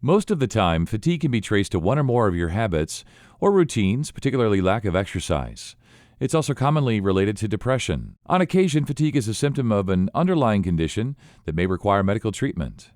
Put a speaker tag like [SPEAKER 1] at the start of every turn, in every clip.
[SPEAKER 1] Most of the time, fatigue can be traced to one or more of your habits or routines, particularly lack of exercise. It's also commonly related to depression. On occasion, fatigue is a symptom of an underlying condition that may require medical treatment.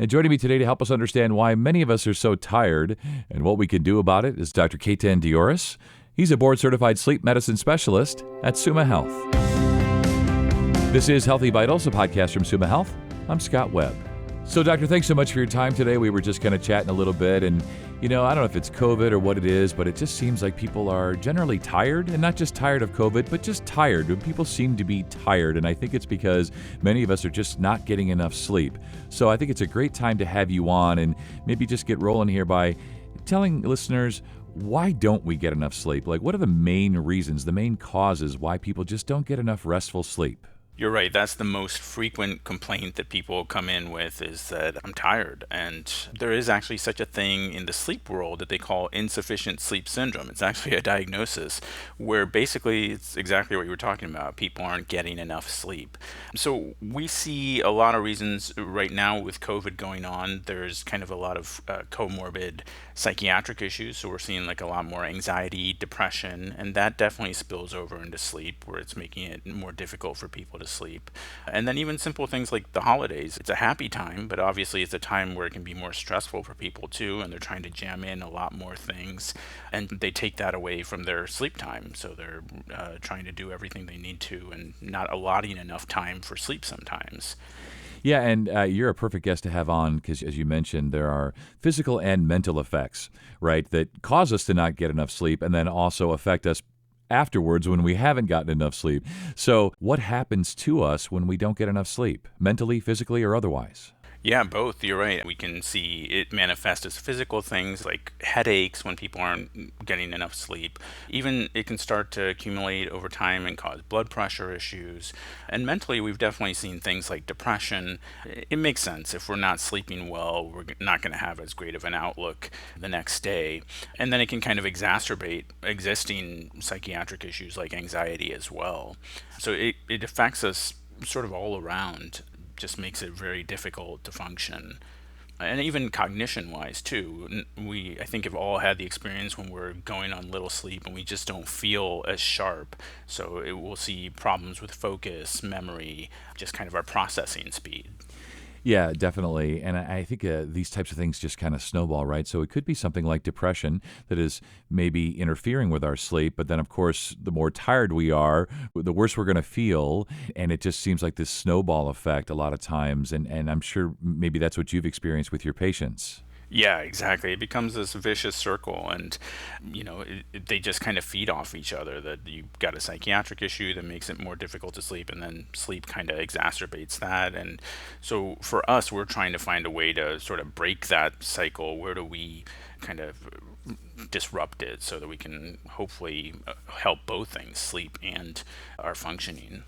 [SPEAKER 1] And joining me today to help us understand why many of us are so tired and what we can do about it is Dr. Ketan Deoras. He's a board-certified sleep medicine specialist at Summa Health. This is Healthy Vitals, a podcast from Summa Health. I'm Scott Webb. So, Doctor, thanks so much for your time today. We were just kind of chatting a little bit, and, I don't know if it's COVID or what it is, but it just seems like people are generally tired, and not just tired of COVID, but just tired. People seem to be tired, and I think it's because many of us are just not getting enough sleep. So I think it's a great time to have you on and maybe just get rolling here by telling listeners, why don't we get enough sleep? Like, what are the main reasons, the main causes why people just don't get enough restful sleep?
[SPEAKER 2] You're right. That's the most frequent complaint that people come in with is that I'm tired. And there is actually such a thing in the sleep world that they call insufficient sleep syndrome. It's actually a diagnosis where basically it's exactly what you were talking about. People aren't getting enough sleep. So we see a lot of reasons right now with COVID going on. There's kind of a lot of comorbid psychiatric issues. So we're seeing like a lot more anxiety, depression, and that definitely spills over into sleep where it's making it more difficult for people to sleep. And then even simple things like the holidays. It's a happy time, but obviously it's a time where it can be more stressful for people too, and they're trying to jam in a lot more things, and they take that away from their sleep time. So they're trying to do everything they need to and not allotting enough time for sleep sometimes.
[SPEAKER 1] Yeah, and you're a perfect guest to have on because, as you mentioned, there are physical and mental effects, right, that cause us to not get enough sleep and then also affect us afterwards when we haven't gotten enough sleep. So what happens to us when we don't get enough sleep, mentally, physically, or otherwise?
[SPEAKER 2] Yeah, both. You're right. We can see it manifest as physical things like headaches when people aren't getting enough sleep. Even it can start to accumulate over time and cause blood pressure issues. And mentally, we've definitely seen things like depression. It makes sense. If we're not sleeping well, we're not going to have as great of an outlook the next day. And then it can kind of exacerbate existing psychiatric issues like anxiety as well. So it affects us sort of all around. Just makes it very difficult to function. And even cognition wise too, I think have all had the experience when we're going on little sleep and we just don't feel as sharp. So we'll see problems with focus, memory, just kind of our processing speed.
[SPEAKER 1] Yeah, definitely. And I think these types of things just kind of snowball, right? So it could be something like depression that is maybe interfering with our sleep. But then, of course, the more tired we are, the worse we're going to feel. And it just seems like this snowball effect a lot of times. And I'm sure maybe that's what you've experienced with your patients.
[SPEAKER 2] Yeah, exactly. It becomes this vicious circle, and they just kind of feed off each other. That you've got a psychiatric issue that makes it more difficult to sleep, and then sleep kind of exacerbates that. And so for us, we're trying to find a way to sort of break that cycle. Where do we kind of disrupt it so that we can hopefully help both things, sleep and our functioning?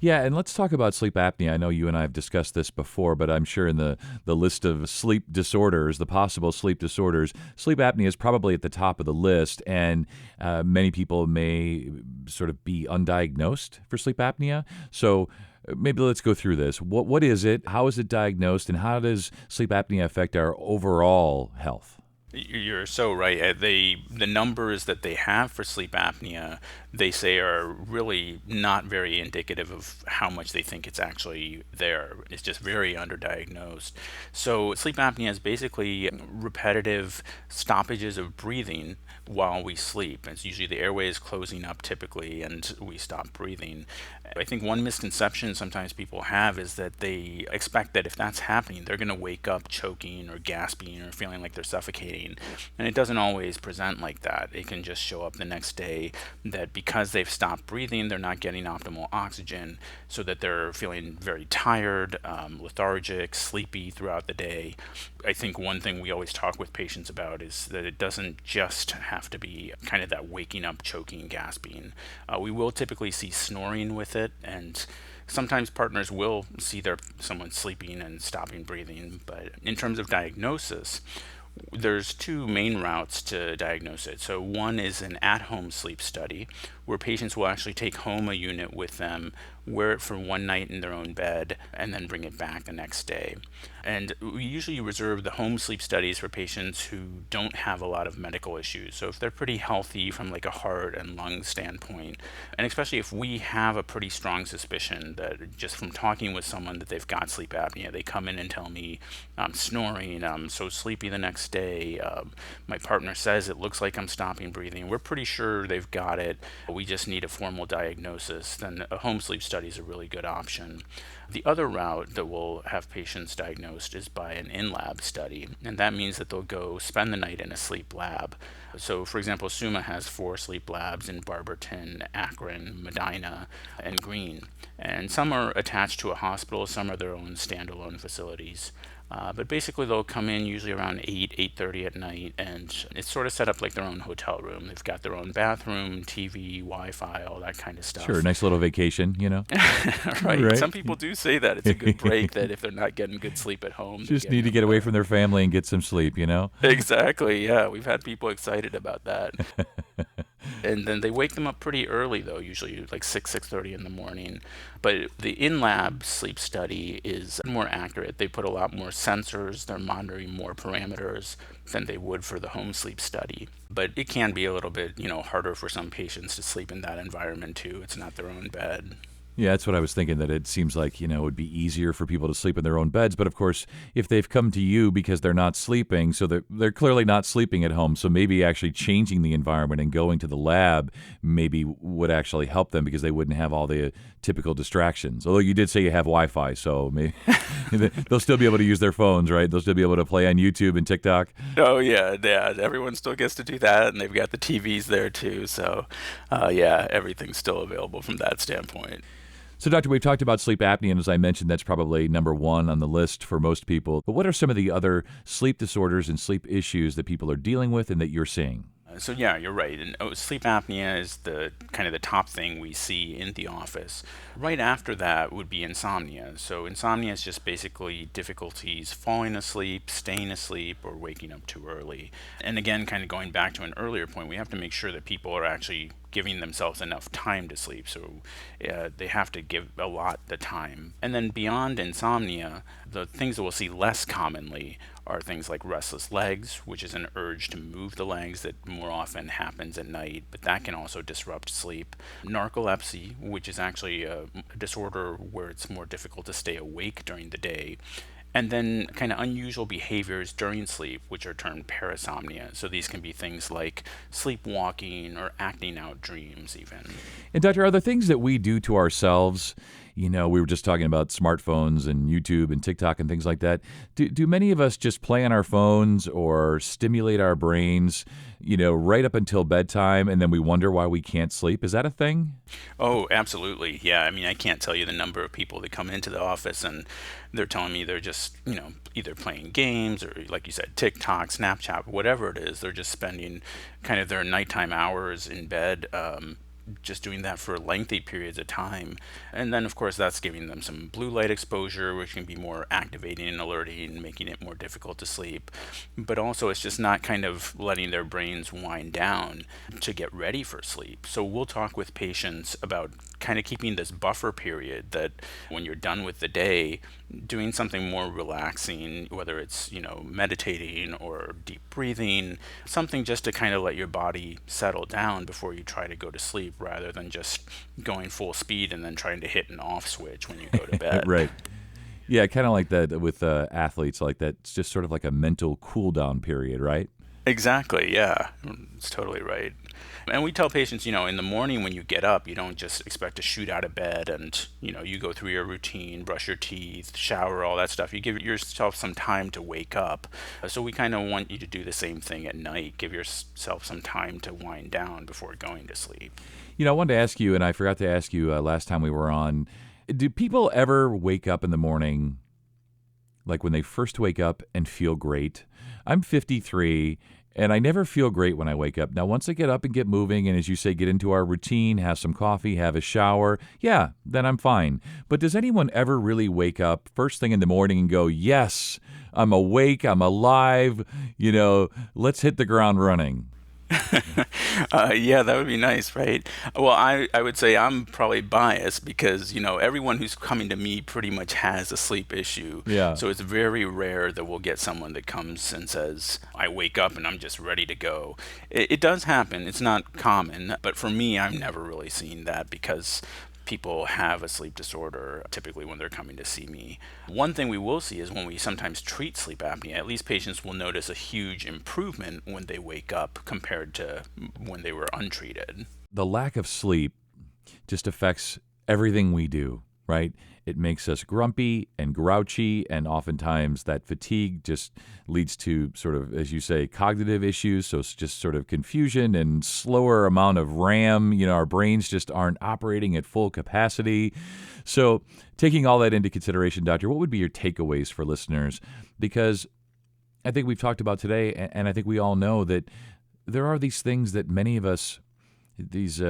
[SPEAKER 1] Yeah, and let's talk about sleep apnea. I know you and I have discussed this before, but I'm sure in the list of sleep disorders, the possible sleep disorders, sleep apnea is probably at the top of the list, and many people may sort of be undiagnosed for sleep apnea. So maybe let's go through this. What is it? How is it diagnosed? And how does sleep apnea affect our overall health?
[SPEAKER 2] You're so right. The numbers that they have for sleep apnea, they say are really not very indicative of how much they think it's actually there. It's just very underdiagnosed. So sleep apnea is basically repetitive stoppages of breathing while we sleep. It's usually the airway is closing up typically and we stop breathing. I think one misconception sometimes people have is that they expect that if that's happening, they're going to wake up choking or gasping or feeling like they're suffocating. And it doesn't always present like that. It can just show up the next day that because they've stopped breathing, they're not getting optimal oxygen, so that they're feeling very tired, lethargic, sleepy throughout the day. I think one thing we always talk with patients about is that it doesn't just have to be kind of that waking up, choking, gasping. We will typically see snoring with it, and sometimes partners will see someone sleeping and stopping breathing. But in terms of diagnosis, there's two main routes to diagnose it. So one is an at-home sleep study, where patients will actually take home a unit with them, wear it for one night in their own bed, and then bring it back the next day. And we usually reserve the home sleep studies for patients who don't have a lot of medical issues. So if they're pretty healthy from like a heart and lung standpoint, and especially if we have a pretty strong suspicion that just from talking with someone that they've got sleep apnea, they come in and tell me, I'm snoring, I'm so sleepy the next day, my partner says it looks like I'm stopping breathing, we're pretty sure they've got it, we just need a formal diagnosis, then a home sleep study is a really good option. The other route that we'll have patients diagnosed is by an in-lab study, and that means that they'll go spend the night in a sleep lab. So, for example, SUMA has 4 sleep labs in Barberton, Akron, Medina, and Greene. And some are attached to a hospital, some are their own standalone facilities. But basically they'll come in usually around 8:30 at night, and it's sort of set up like their own hotel room. They've got their own bathroom, TV, Wi-Fi, all that kind of stuff.
[SPEAKER 1] Sure, nice little vacation,
[SPEAKER 2] Right. Some people do say that it's a good break, that if they're not getting good sleep at home.
[SPEAKER 1] Just need to get away from their family and get some sleep,
[SPEAKER 2] Exactly, yeah. We've had people excited about that. And then they wake them up pretty early, though, usually like 6:30 in the morning. But the in-lab sleep study is more accurate. They put a lot more sensors. They're monitoring more parameters than they would for the home sleep study. But it can be a little bit, harder for some patients to sleep in that environment, too. It's not their own bed.
[SPEAKER 1] Yeah, that's what I was thinking, that it seems like, it would be easier for people to sleep in their own beds. But of course, if they've come to you because they're not sleeping, so they're clearly not sleeping at home. So maybe actually changing the environment and going to the lab maybe would actually help them, because they wouldn't have all the typical distractions. Although you did say you have Wi-Fi, so maybe they'll still be able to use their phones, right? They'll still be able to play on YouTube and TikTok.
[SPEAKER 2] Oh, yeah. Everyone still gets to do that, and they've got the TVs there, too. So, everything's still available from that standpoint.
[SPEAKER 1] So, Doctor, we've talked about sleep apnea, and as I mentioned, that's probably number one on the list for most people. But what are some of the other sleep disorders and sleep issues that people are dealing with and that you're seeing?
[SPEAKER 2] So yeah, you're right. And sleep apnea is the kind of the top thing we see in the office. Right after that would be insomnia. So insomnia is just basically difficulties falling asleep, staying asleep, or waking up too early. And again, kind of going back to an earlier point, we have to make sure that people are actually giving themselves enough time to sleep. So they have to give a lot the time. And then beyond insomnia, the things that we'll see less commonly are things like restless legs, which is an urge to move the legs that more often happens at night, but that can also disrupt sleep. Narcolepsy, which is actually a disorder where it's more difficult to stay awake during the day. And then kind of unusual behaviors during sleep, which are termed parasomnia. So these can be things like sleepwalking or acting out dreams even.
[SPEAKER 1] And Doctor, are there things that we do to ourselves? We were just talking about smartphones and YouTube and TikTok and things like that. Do many of us just play on our phones or stimulate our brains, right up until bedtime, and then we wonder why we can't sleep? Is that a thing?
[SPEAKER 2] Oh, absolutely. Yeah. I mean, I can't tell you the number of people that come into the office and they're telling me they're just, either playing games or, like you said, TikTok, Snapchat, whatever it is. They're just spending kind of their nighttime hours in bed, just doing that for lengthy periods of time. And then, of course, that's giving them some blue light exposure, which can be more activating and alerting and making it more difficult to sleep. But also, it's just not kind of letting their brains wind down to get ready for sleep. So we'll talk with patients about kind of keeping this buffer period, that when you're done with the day, doing something more relaxing, whether it's, meditating or deep breathing, something just to kind of let your body settle down before you try to go to sleep, rather than just going full speed and then trying to hit an off switch when you go to bed.
[SPEAKER 1] Right. Yeah, kind of like that with athletes, like that's just sort of like a mental cool down period, right?
[SPEAKER 2] Exactly, yeah. It's totally right. And we tell patients, in the morning when you get up, you don't just expect to shoot out of bed and, you go through your routine, brush your teeth, shower, all that stuff. You give yourself some time to wake up. So we kind of want you to do the same thing at night. Give yourself some time to wind down before going to sleep.
[SPEAKER 1] I wanted to ask you, and I forgot to ask you last time we were on, do people ever wake up in the morning, like when they first wake up, and feel great? I'm 53, and I never feel great when I wake up. Now, once I get up and get moving, and as you say, get into our routine, have some coffee, have a shower, yeah, then I'm fine. But does anyone ever really wake up first thing in the morning and go, yes, I'm awake, I'm alive, let's hit the ground running?
[SPEAKER 2] Yeah, that would be nice, right? Well, I would say I'm probably biased because, everyone who's coming to me pretty much has a sleep issue.
[SPEAKER 1] Yeah.
[SPEAKER 2] So it's very rare that we'll get someone that comes and says, I wake up and I'm just ready to go. It does happen. It's not common. But for me, I've never really seen that because people have a sleep disorder typically when they're coming to see me. One thing we will see is when we sometimes treat sleep apnea, at least patients will notice a huge improvement when they wake up compared to when they were untreated.
[SPEAKER 1] The lack of sleep just affects everything we do, right? It makes us grumpy and grouchy, and oftentimes that fatigue just leads to sort of, as you say, cognitive issues. So it's just sort of confusion and slower amount of RAM. Our brains just aren't operating at full capacity. So taking all that into consideration, Doctor, what would be your takeaways for listeners? Because I think we've talked about today, and I think we all know that there are these things that many of us, these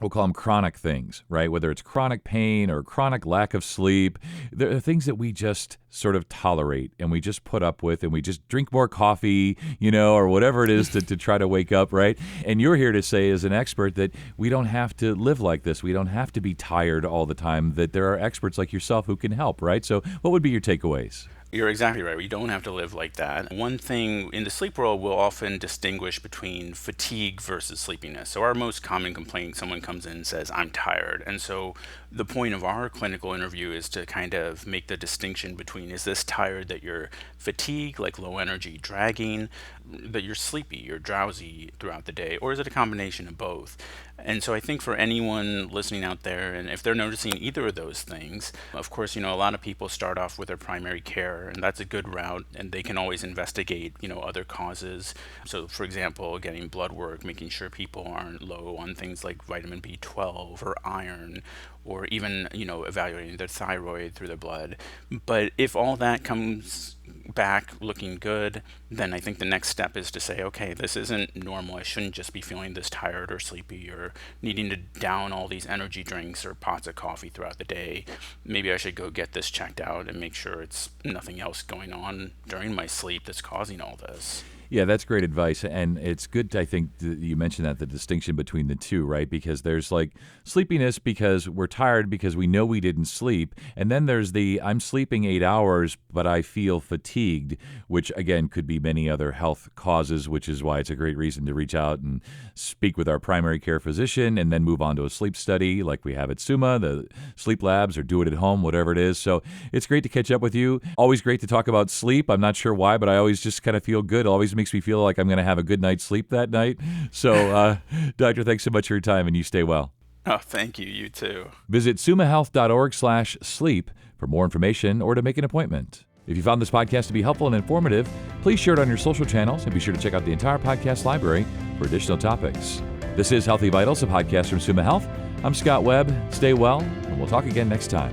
[SPEAKER 1] we'll call them chronic things, right? Whether it's chronic pain or chronic lack of sleep, there are things that we just sort of tolerate and we just put up with, and we just drink more coffee, or whatever it is to try to wake up, right? And you're here to say, as an expert, that we don't have to live like this. We don't have to be tired all the time, that there are experts like yourself who can help, right? So what would be your takeaways?
[SPEAKER 2] You're exactly right. We don't have to live like that. One thing in the sleep world, we'll often distinguish between fatigue versus sleepiness. So, our most common complaint, someone comes in and says, I'm tired. And so, the point of our clinical interview is to kind of make the distinction between, is this tired that you're fatigued, like low energy, dragging, that you're sleepy, you're drowsy throughout the day, or is it a combination of both? And so I think for anyone listening out there, and if they're noticing either of those things, of course, a lot of people start off with their primary care, and that's a good route, and they can always investigate, other causes. So, for example, getting blood work, making sure people aren't low on things like vitamin B12 or iron, or even, evaluating their thyroid through their blood. But if all that comes back looking good, then I think the next step is to say, okay, this isn't normal. I shouldn't just be feeling this tired or sleepy or needing to down all these energy drinks or pots of coffee throughout the day. Maybe I should go get this checked out and make sure it's nothing else going on during my sleep that's causing all this.
[SPEAKER 1] Yeah, that's great advice. And it's good, I think, that you mentioned that, the distinction between the two, right? Because there's like sleepiness because we're tired because we know we didn't sleep. And then there's the I'm sleeping 8 hours, but I feel fatigued, which again could be many other health causes, which is why it's a great reason to reach out and speak with our primary care physician and then move on to a sleep study like we have at SUMA, the sleep labs, or do it at home, whatever it is. So it's great to catch up with you. Always great to talk about sleep. I'm not sure why, but I always just kind of feel good. It always makes me feel like I'm going to have a good night's sleep that night. So, Doctor, thanks so much for your time, and you stay well.
[SPEAKER 2] Oh, thank you. You too.
[SPEAKER 1] Visit sumahealth.org/sleep for more information or to make an appointment. If you found this podcast to be helpful and informative, please share it on your social channels and be sure to check out the entire podcast library for additional topics. This is Healthy Vitals, a podcast from Suma Health. I'm Scott Webb. Stay well, and we'll talk again next time.